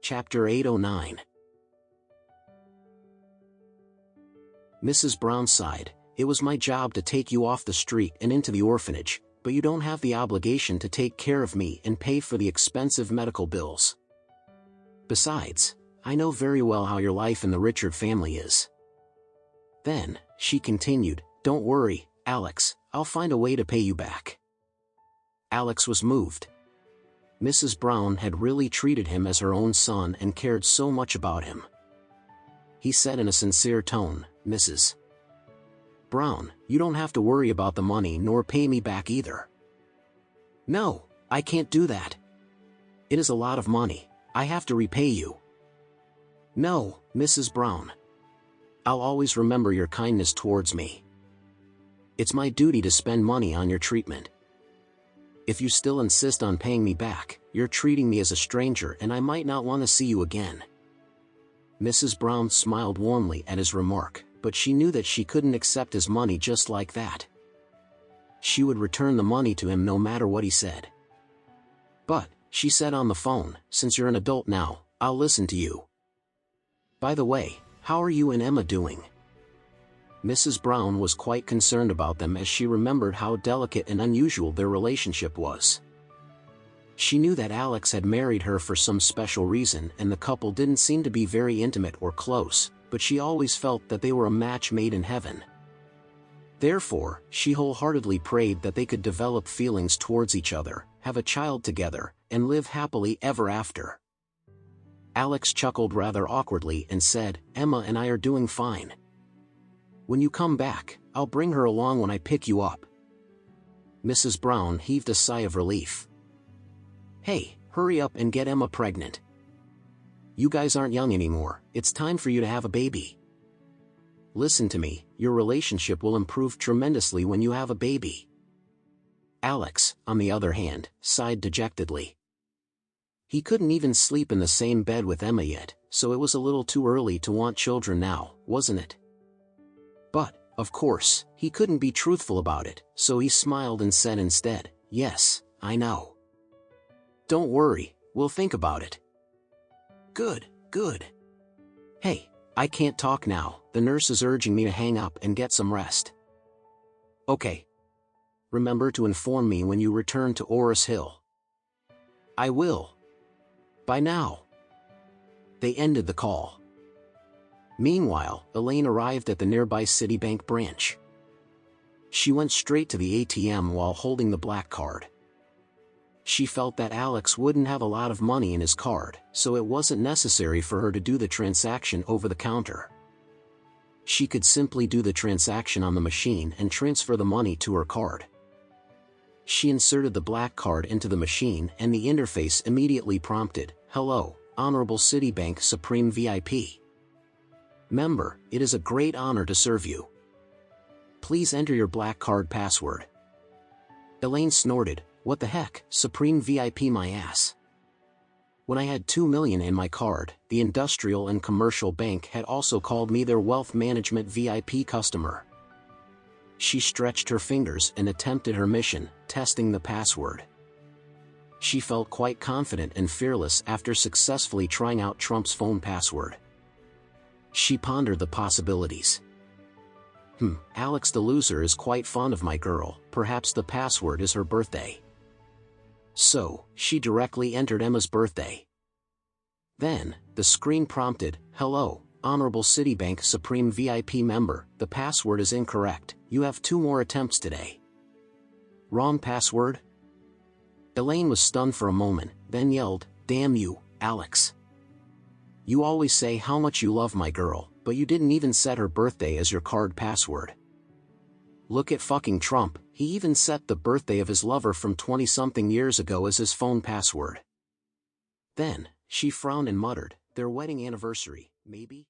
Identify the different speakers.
Speaker 1: Chapter 809. Mrs. Brown sighed. It was my job to take you off the street and into the orphanage, but you don't have the obligation to take care of me and pay for the expensive medical bills. Besides, I know very well how your life in the Richard family is. Then, she continued, don't worry, Alex, I'll find a way to pay you back. Alex was moved. Mrs. Brown had really treated him as her own son and cared so much about him. He said in a sincere tone, Mrs. Brown, you don't have to worry about the money nor pay me back either. No, I can't do that. It is a lot of money. I have to repay you. No, Mrs. Brown. I'll always remember your kindness towards me. It's my duty to spend money on your treatment. If you still insist on paying me back, you're treating me as a stranger and I might not want to see you again. Mrs. Brown smiled warmly at his remark, but she knew that she couldn't accept his money just like that. She would return the money to him no matter what he said. But, she said on the phone, since you're an adult now, I'll listen to you. By the way, how are you and Emma doing? Mrs. Brown was quite concerned about them as she remembered how delicate and unusual their relationship was. She knew that Alex had married her for some special reason and the couple didn't seem to be very intimate or close, but she always felt that they were a match made in heaven. Therefore, she wholeheartedly prayed that they could develop feelings towards each other, have a child together, and live happily ever after. Alex chuckled rather awkwardly and said, Emma and I are doing fine. When you come back, I'll bring her along when I pick you up. Mrs. Brown heaved a sigh of relief. Hey, hurry up and get Emma pregnant. You guys aren't young anymore, it's time for you to have a baby. Listen to me, your relationship will improve tremendously when you have a baby. Alex, on the other hand, sighed dejectedly. He couldn't even sleep in the same bed with Emma yet, so it was a little too early to want children now, wasn't it? But, of course, he couldn't be truthful about it, so he smiled and said instead, yes, I know. Don't worry, we'll think about it. Good, good. Hey, I can't talk now, the nurse is urging me to hang up and get some rest. Okay. Remember to inform me when you return to Oris Hill. I will. Bye now. They ended the call. Meanwhile, Elaine arrived at the nearby Citibank branch. She went straight to the ATM while holding the black card. She felt that Alex wouldn't have a lot of money in his card, so it wasn't necessary for her to do the transaction over the counter. She could simply do the transaction on the machine and transfer the money to her card. She inserted the black card into the machine and the interface immediately prompted, Hello, Honorable Citibank Supreme VIP. Member, it is a great honor to serve you. Please enter your black card password. Elaine snorted, What the heck, Supreme VIP my ass. When I had $2 million in my card, the Industrial and Commercial Bank had also called me their Wealth Management VIP customer. She stretched her fingers and attempted her mission, testing the password. She felt quite confident and fearless after successfully trying out Trump's phone password. She pondered the possibilities. Alex the loser is quite fond of my girl, perhaps the password is her birthday. So, she directly entered Emma's birthday. Then, the screen prompted, Hello, Honorable Citibank Supreme VIP member, the password is incorrect, you have 2 more attempts today. Wrong password? Elaine was stunned for a moment, then yelled, Damn you, Alex. You always say how much you love my girl, but you didn't even set her birthday as your card password. Look at fucking Trump, he even set the birthday of his lover from 20-something years ago as his phone password. Then, she frowned and muttered, their wedding anniversary, maybe?